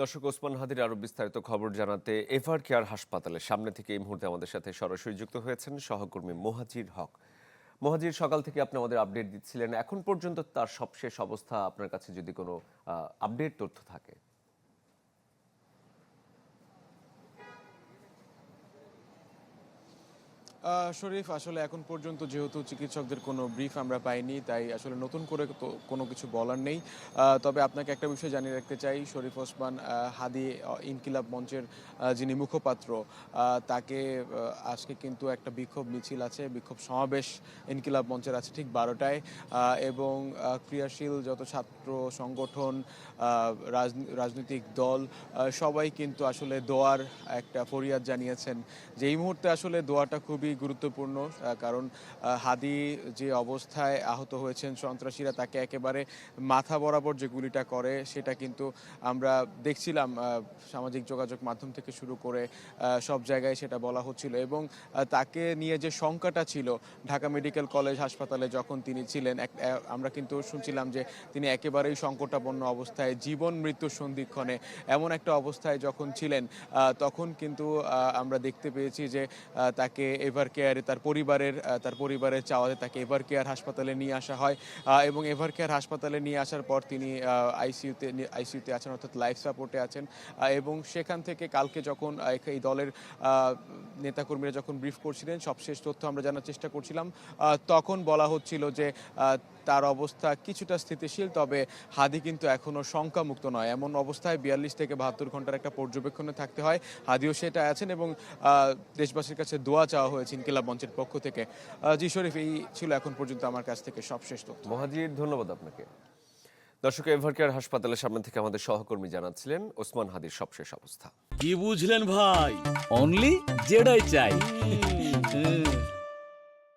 দর্শক, ওসমান হাদির আরো বিস্তারিত খবর জানাতে এভার কেয়ার হাসপাতালের সামনে থেকে এই মুহূর্তে আমাদের সাথে সরাসরি যুক্ত হয়েছেন সহকর্মী মোহাজির হক। মোহাজির, সকাল থেকে আপনি আমাদের আপডেট দিচ্ছিলেন, এখন পর্যন্ত তার সবশেষ অবস্থা আপনার কাছে যদি কোনো আপডেট তথ্য থাকে। শরীফ, আসলে এখন পর্যন্ত যেহেতু চিকিৎসকদের কোনো ব্রিফ আমরা পাইনি, তাই আসলে নতুন করে তো কোনো কিছু বলার নেই। তবে আপনাকে একটা বিষয় জানিয়ে রাখতে চাই, শরীফ ওসমান হাদি ইনকিলাব মঞ্চের যিনি মুখপাত্র, তাকে আজকে কিন্তু একটা বিক্ষোভ মিছিল আছে, বিক্ষোভ সমাবেশ ইনকিলাব মঞ্চের আছে ঠিক 12টায়। এবং ক্রিয়াশীল যত ছাত্র সংগঠন, রাজনৈতিক দল, সবাই কিন্তু আসলে দোয়ার একটা ফরিয়াদ জানিয়েছেন যে এই মুহূর্তে আসলে দোয়াটা খুবই গুরুত্বপূর্ণ। কারণ হাদি যে অবস্থায় আহত হয়েছেন, সন্ত্রাসীরা তাকে একেবারে মাথা বরাবর যে গুলিটা করে সেটা কিন্তু আমরা দেখছিলাম, সামাজিক যোগাযোগ মাধ্যম থেকে শুরু করে সব জায়গায় সেটা বলা হচ্ছিল। এবং তাকে নিয়ে যে শঙ্কাটা ছিল ঢাকা মেডিকেল কলেজ হাসপাতালে যখন তিনি ছিলেন, আমরা কিন্তু শুনছিলাম যে তিনি একেবারেই সংকটাপন্ন অবস্থায়, জীবন মৃত্যুর সন্ধিক্ষণে এমন একটা অবস্থায় যখন ছিলেন, তখন কিন্তু আমরা দেখতে পেয়েছি যে তাকে এভার কেয়ারে তার পরিবারের চাওয়াতে তাকে এভার কেয়ার হাসপাতালে নিয়ে আসা হয়। এবং এভার কেয়ার হাসপাতালে নিয়ে আসার পর তিনি আইসিইউতে আছেন, অর্থাৎ লাইফ সাপোর্টে আছেন। এবং সেখান থেকে কালকে যখন এই দলের নেতাকর্মীরা যখন ব্রিফ করছিলেন, সবশেষ তথ্য আমরা জানার চেষ্টা করছিলাম, তখন বলা হচ্ছিল যে তার অবস্থা কিছুটা স্থিতিশীল, তবে হাদি কিন্তু এখনও শঙ্কামুক্ত নয়। এমন অবস্থায় 42 থেকে 72 ঘন্টার একটা পর্যবেক্ষণে থাকতে হয়, হাদিও সেটা আছেন। এবং দেশবাসীর কাছে দোয়া চাওয়া হয়েছে ইনকিলাব মঞ্চের পক্ষ থেকে। জি শরীফ, এই ছিল এখন পর্যন্ত আমার কাছ থেকে সবশেষ তথ্য। মোহাজির, ধন্যবাদ আপনাকে। দর্শক, এভার কেয়ার হাসপাতালের সামনে থেকে আমাদের সহকর্মী জানাচ্ছিলেন ওসমান হাদির সবশেষ অবস্থা। কি বুঝলেন ভাই? অনলি যেটাই চাই।